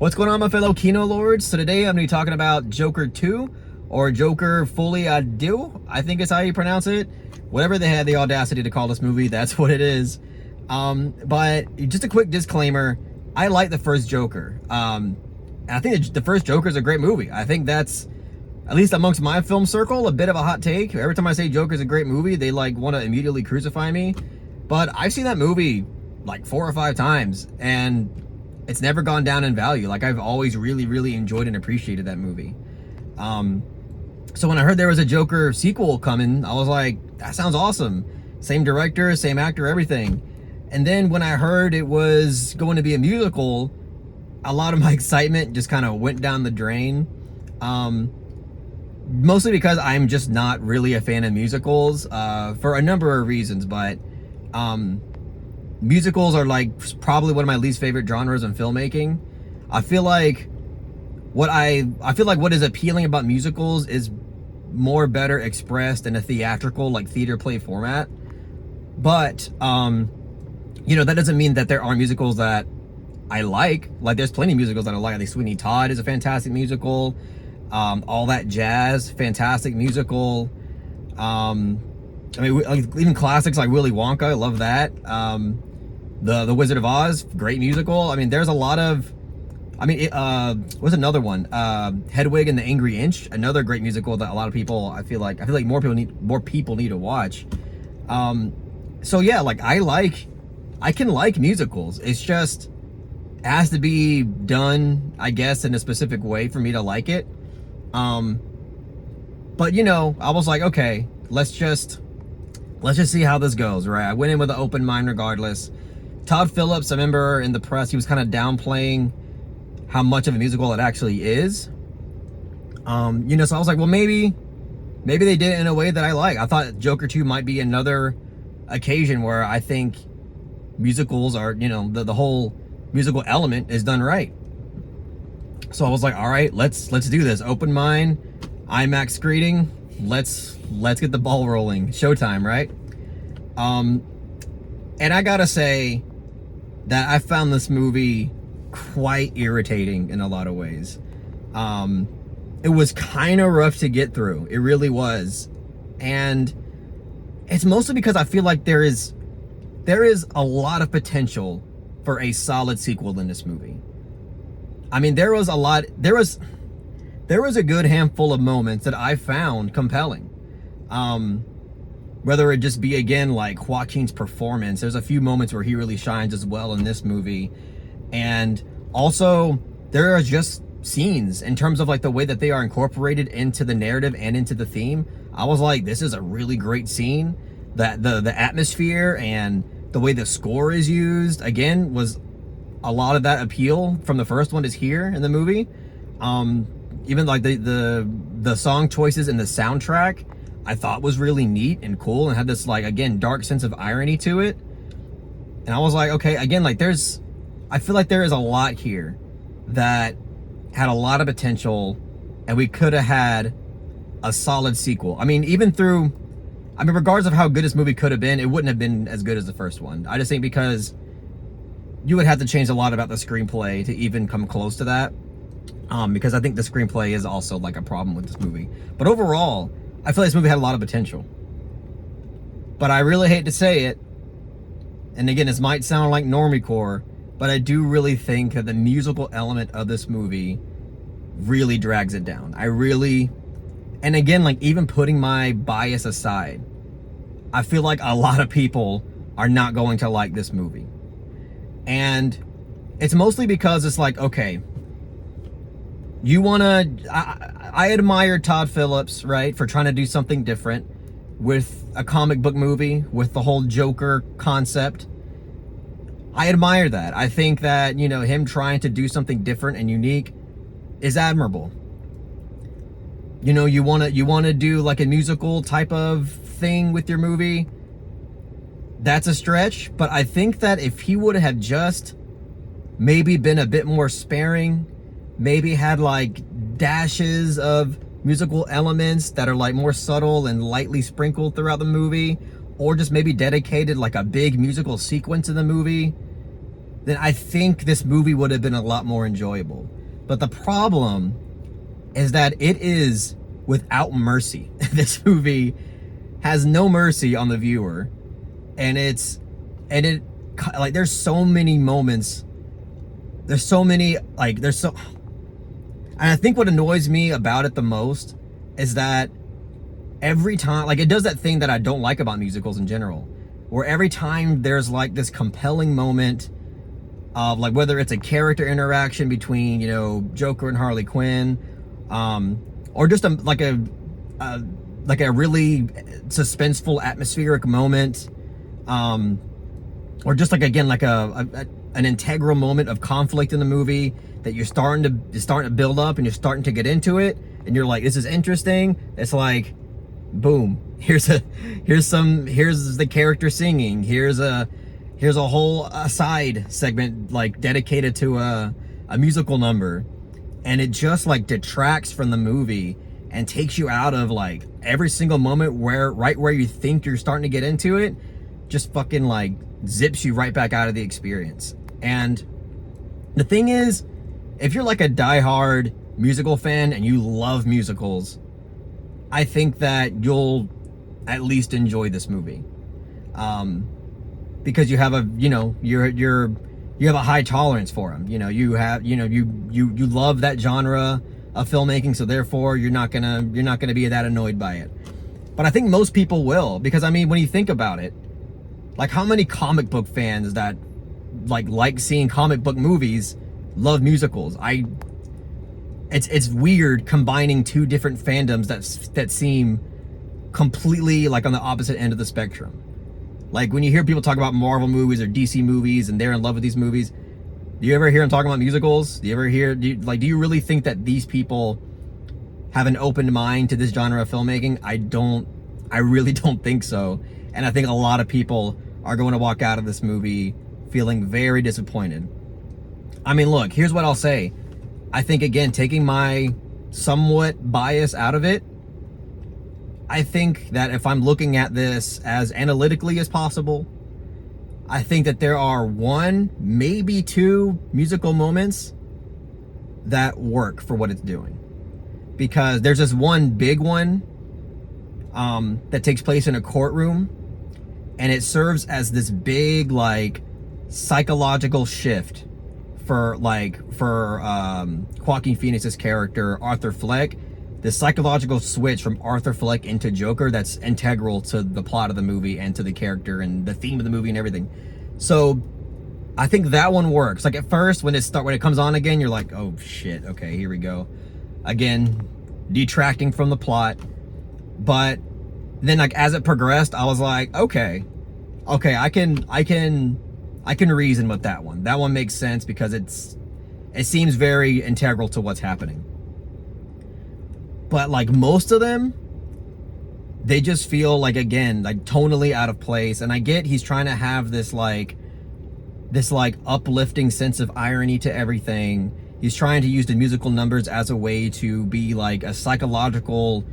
What's going on, my fellow Kino Lords? So today I'm going to be talking about Joker 2, or Joker Folie, Deux, I think is how you pronounce it. Whatever they had the audacity to call this movie, that's what it is. But just a quick disclaimer, I like the first Joker. I think the first Joker is a great movie. I think that's, at least amongst my film circle, a bit of a hot take. Every time I say Joker's a great movie, they like want to immediately crucify me. But I've seen that movie like 4 or 5 times, and it's never gone down in value. Like, I've always really enjoyed and appreciated that movie. So when I heard there was a Joker sequel coming, I was like, that sounds awesome. Same director, same actor, everything. And then when I heard it was going to be a musical, a lot of my excitement just kind of went down the drain. Mostly because I'm just not really a fan of musicals, for a number of reasons, but musicals are like probably one of my least favorite genres in filmmaking. I feel like what is appealing about musicals is more better expressed in a theatrical, like theater play format. But you know, that doesn't mean that there aren't musicals that I like. Like, there's plenty of musicals that I like. I think Sweeney Todd is a fantastic musical. All That Jazz, fantastic musical. I mean, even classics like Willy Wonka, I love that. The Wizard of Oz, great musical. I mean, there's a lot of, I mean, what's another one? Hedwig and the Angry Inch, another great musical that a lot of people, I feel like more people need to watch. So yeah, like, I can like musicals. It's just, it has to be done, I guess, in a specific way for me to like it. But you know, I was like, okay, let's just see how this goes, right? I went in with an open mind regardless. Todd Phillips, I remember in the press, he was kind of downplaying how much of a musical it actually is. You know, so I was like, well, maybe they did it in a way that I like. I thought Joker 2 might be another occasion where I think musicals are, you know, the whole musical element is done right. So I was like, all right, let's do this. Open mind, IMAX screening. Let's get the ball rolling. Showtime, right? And I gotta say that I found this movie quite irritating in a lot of ways. It was kind of rough to get through. It really was. And it's mostly because I feel like there is a lot of potential for a solid sequel in this movie. I mean, there was a good handful of moments that I found compelling. Whether it just be, again, like Joaquin's performance. There's a few moments where he really shines as well in this movie. And also, there are just scenes in terms of like the way that they are incorporated into the narrative and into the theme. I was like, this is a really great scene. That the atmosphere and the way the score is used, again, was a lot of that appeal from the first one is here in the movie. Even like the song choices in the soundtrack, I thought was really neat and cool and had this, like, again, dark sense of irony to it. And I was like, okay, again, like, I feel like there is a lot here that had a lot of potential, and we could have had a solid sequel. I mean, regardless of how good this movie could have been, it wouldn't have been as good as the first one. I just think because you would have to change a lot about the screenplay to even come close to that. Because I think the screenplay is also like a problem with this movie. But overall, I feel like this movie had a lot of potential. But I really hate to say it, and again, this might sound like normiecore, but I do really think that the musical element of this movie really drags it down. And again, like, even putting my bias aside, I feel like a lot of people are not going to like this movie. And it's mostly because it's like, okay, I admire Todd Phillips, right, for trying to do something different with a comic book movie, with the whole Joker concept. I admire that. I think that, you know, him trying to do something different and unique is admirable. You know, you want to do like a musical type of thing with your movie, that's a stretch. But I think that if he would have just maybe been a bit more sparing, maybe had like dashes of musical elements that are like more subtle and lightly sprinkled throughout the movie, or just maybe dedicated like a big musical sequence in the movie, then I think this movie would have been a lot more enjoyable. But the problem is that it is without mercy. This movie has no mercy on the viewer, and it like, there's so many moments, and I think what annoys me about it the most is that every time, like, it does that thing that I don't like about musicals in general, where every time there's like this compelling moment of, like, whether it's a character interaction between, you know, Joker and Harley Quinn, or just like a really suspenseful atmospheric moment, or just like, again, like an integral moment of conflict in the movie that you're starting to build up, and you're starting to get into it, and you're like, this is interesting. It's like, boom, here's the character singing, here's a whole side segment like dedicated to a musical number, and it just like detracts from the movie and takes you out of like every single moment right where you think you're starting to get into it, just fucking like zips you right back out of the experience. And the thing is, if you're like a diehard musical fan and you love musicals, I think that you'll at least enjoy this movie, because you have you have a high tolerance for them. You know, you love that genre of filmmaking, so therefore you're not gonna be that annoyed by it. But I think most people will, because I mean, when you think about it, like, how many comic book fans that like seeing comic book movies love musicals? It's weird combining two different fandoms that seem completely like on the opposite end of the spectrum. Like, when you hear people talk about Marvel movies or DC movies and they're in love with these movies, do you ever hear them talking about musicals? Do you really think that these people have an open mind to this genre of filmmaking? I really don't think so. And I think a lot of people are going to walk out of this movie feeling very disappointed. I mean, look, here's what I'll say. I think, again, taking my somewhat bias out of it, I think that if I'm looking at this as analytically as possible, I think that there are one, maybe two musical moments that work for what it's doing. Because there's this one big one that takes place in a courtroom, and it serves as this big, like, psychological shift for Joaquin Phoenix's character, Arthur Fleck. The psychological switch from Arthur Fleck into Joker that's integral to the plot of the movie and to the character and the theme of the movie and everything. So I think that one works. Like, at first, when it comes on again, you're like, oh shit, okay, here we go again, detracting from the plot. But then, like, as it progressed, I was like, okay, I can reason with that one. That one makes sense because it seems very integral to what's happening. But like, most of them, they just feel like, again, like, tonally out of place. And I get he's trying to have this uplifting sense of irony to everything. He's trying to use the musical numbers as a way to be like a psychological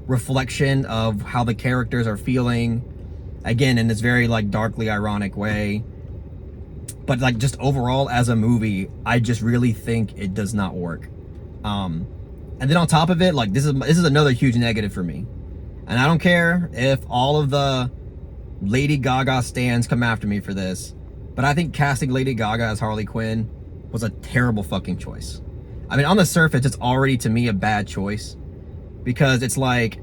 reflection of how the characters are feeling, again, in this very like darkly ironic way. But like, just overall as a movie, I just really think it does not work. And then on top of it, like, this is another huge negative for me. And I don't care if all of the Lady Gaga stans come after me for this, but I think casting Lady Gaga as Harley Quinn was a terrible fucking choice. I mean, on the surface, it's already, to me, a bad choice, because it's like,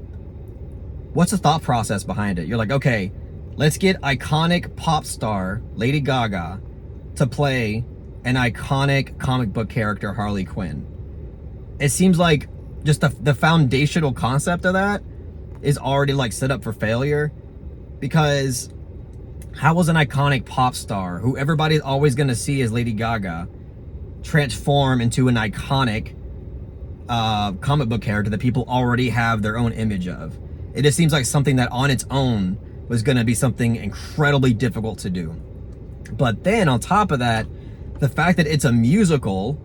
what's the thought process behind it? You're like, okay, let's get iconic pop star Lady Gaga to play an iconic comic book character, Harley Quinn. It seems like just the foundational concept of that is already like set up for failure, because how was an iconic pop star who everybody's always going to see as Lady Gaga transform into an iconic comic book character that people already have their own image of? It just seems like something that on its own was going to be something incredibly difficult to do. But then on top of that, the fact that it's a musical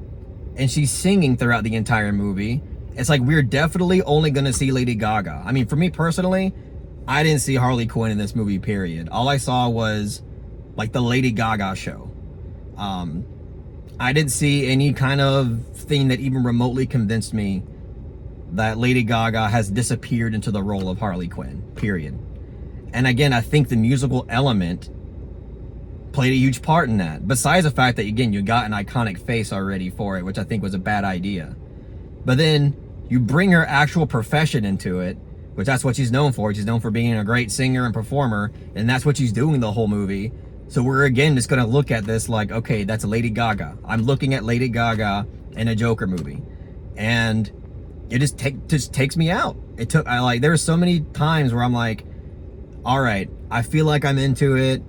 and she's singing throughout the entire movie, it's like, we're definitely only going to see Lady Gaga. I mean, for me personally, I didn't see Harley Quinn in this movie, period. All I saw was like the Lady Gaga show. I didn't see any kind of thing that even remotely convinced me that Lady Gaga has disappeared into the role of Harley Quinn, period. And again, I think the musical element played a huge part in that. Besides the fact that, again, you got an iconic face already for it, which I think was a bad idea. But then you bring her actual profession into it, which that's what she's known for. She's known for being a great singer and performer, and that's what she's doing the whole movie. So we're, again, just going to look at this like, okay, that's Lady Gaga. I'm looking at Lady Gaga in a Joker movie. And it just takes me out. There are so many times where I'm like, all right, I feel like I'm into it,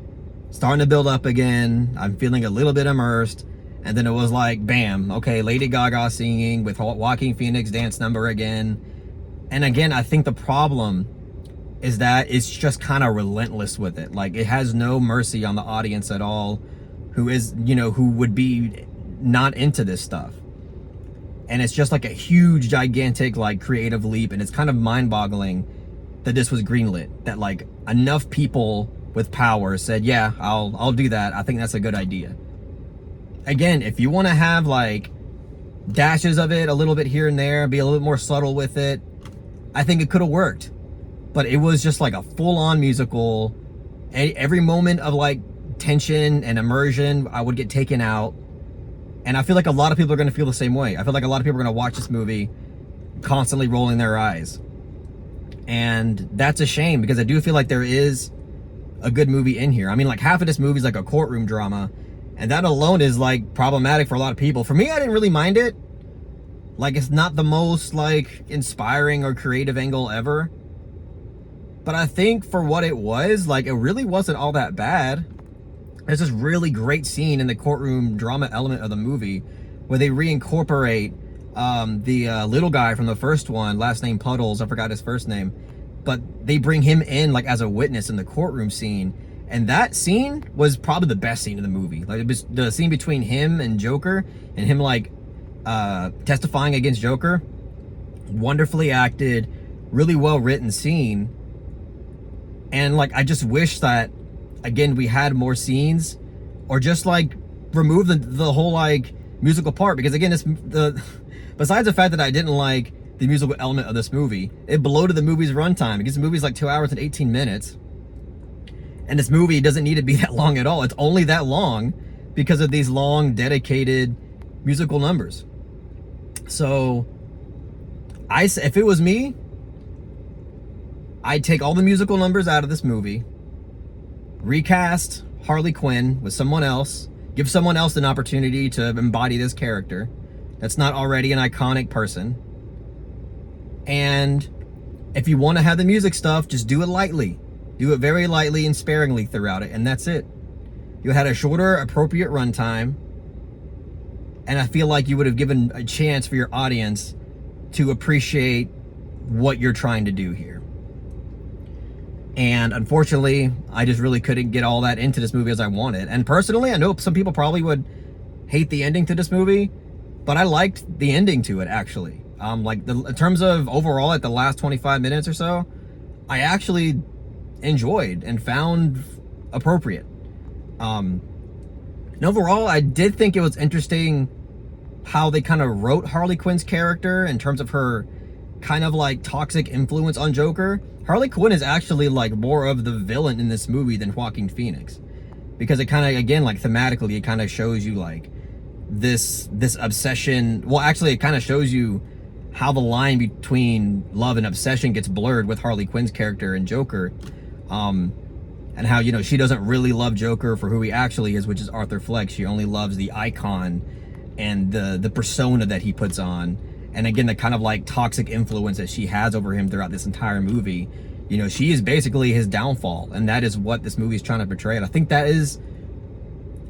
starting to build up again. I'm feeling a little bit immersed. And then it was like, bam, okay, Lady Gaga singing with Joaquin Phoenix dance number again. And again, I think the problem is that it's just kind of relentless with it. Like, it has no mercy on the audience at all, who would be not into this stuff. And it's just like a huge, gigantic, like, creative leap. And it's kind of mind-boggling that this was greenlit. That, like, enough people with power said, yeah, I'll do that. I think that's a good idea. Again, if you want to have, like, dashes of it a little bit here and there, be a little bit more subtle with it, I think it could have worked. But it was just like a full-on musical. Every moment of, like, tension and immersion, I would get taken out. And I feel like a lot of people are going to feel the same way. I feel like a lot of people are going to watch this movie constantly rolling their eyes. And that's a shame, because I do feel like there is a good movie in here. I mean, like, half of this movie is like a courtroom drama, and that alone is, like, problematic for a lot of people. For me, I didn't really mind it. Like, it's not the most, like, inspiring or creative angle ever. But I think for what it was, like, it really wasn't all that bad. There's this really great scene in the courtroom drama element of the movie where they reincorporate the little guy from the first one, last name Puddles, I forgot his first name, but they bring him in, like, as a witness in the courtroom scene. And that scene was probably the best scene in the movie. Like, it was the scene between him and Joker, and him, like, testifying against Joker. Wonderfully acted, really well written scene. And, like, I just wish that, again, we had more scenes, or just, like, remove the whole, like, musical part. Because, again, besides the fact that I didn't like the musical element of this movie, it bloated the movie's runtime, because the movie's like 2 hours and 18 minutes. And this movie doesn't need to be that long at all. It's only that long because of these long, dedicated musical numbers. So, if it was me, I'd take all the musical numbers out of this movie, recast Harley Quinn with someone else, give someone else an opportunity to embody this character that's not already an iconic person. And if you want to have the music stuff, just do it lightly. Do it very lightly and sparingly throughout it, and that's it. You had a shorter, appropriate runtime, and I feel like you would have given a chance for your audience to appreciate what you're trying to do here. And unfortunately, I just really couldn't get all that into this movie as I wanted. And personally, I know some people probably would hate the ending to this movie, but I liked the ending to it, actually. In terms of overall, at the last 25 minutes or so, I actually enjoyed and found appropriate. And overall, I did think it was interesting how they kind of wrote Harley Quinn's character in terms of her kind of, like, toxic influence on Joker. Harley Quinn is actually, like, more of the villain in this movie than Joaquin Phoenix, because it kind of, again, like, thematically, it kind of shows you, like, this obsession. Well, actually, it kind of shows you how the line between love and obsession gets blurred with Harley Quinn's character and Joker. And how, she doesn't really love Joker for who he actually is, which is Arthur Fleck. She only loves the icon and the persona that he puts on. And again, the kind of, like, toxic influence that she has over him throughout this entire movie. She is basically his downfall, and that is what this movie is trying to portray. And I think that is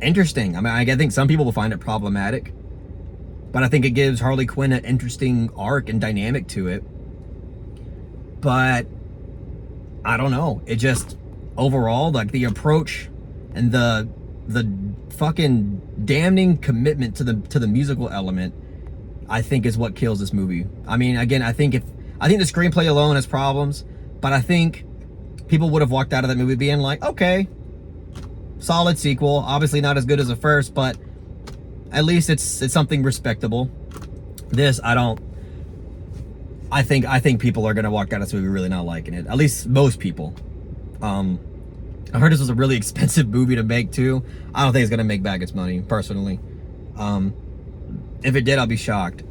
interesting. I mean, I think some people will find it problematic, but I think it gives Harley Quinn an interesting arc and dynamic to it. But I don't know. It just, overall, like, the approach and the fucking damning commitment to the musical element, I think, is what kills this movie. I mean, again, I think the screenplay alone has problems, but I think people would have walked out of that movie being like, okay, solid sequel. Obviously not as good as the first, but At least it's something respectable. This, I think people are gonna walk out of this movie really not liking it. At least most people. I heard this was a really expensive movie to make too. I don't think it's gonna make back its money, personally. If it did, I'll be shocked.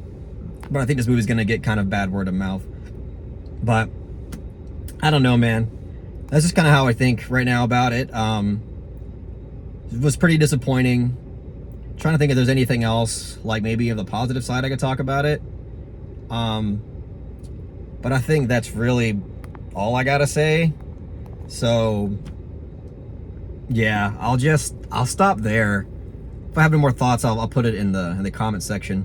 But I think this movie's gonna get kind of bad word of mouth. But I don't know, man. That's just kind of how I think right now about it. It was pretty disappointing. Trying to think if there's anything else, like maybe of the positive side I could talk about it. But I think that's really all I gotta say. So yeah, I'll stop there. If I have any more thoughts, I'll put it in the comment section.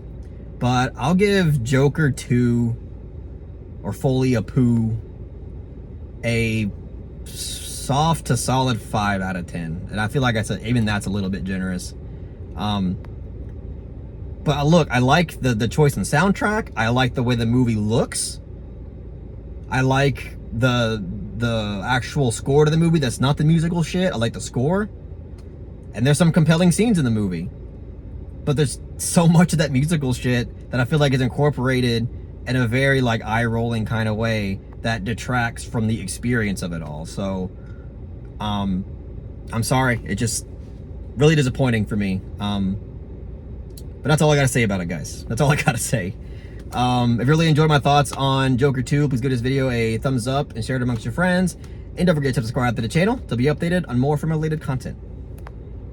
But I'll give Joker 2 or Folie a poo a soft to solid 5 out of 10. And I feel like I said even that's a little bit generous. But look, I like the choice in soundtrack. I like the way the movie looks. I like the actual score to the movie that's not the musical shit. I like the score. And there's some compelling scenes in the movie. But there's so much of that musical shit that I feel like is incorporated in a very like eye-rolling kind of way that detracts from the experience of it all. So I'm sorry. It just really disappointing for me. But that's all I gotta say about it, guys. That's all I gotta say. If you really enjoyed my thoughts on Joker 2, please give this video a thumbs up and share it amongst your friends. And don't forget to subscribe to the channel to be updated on more from related content.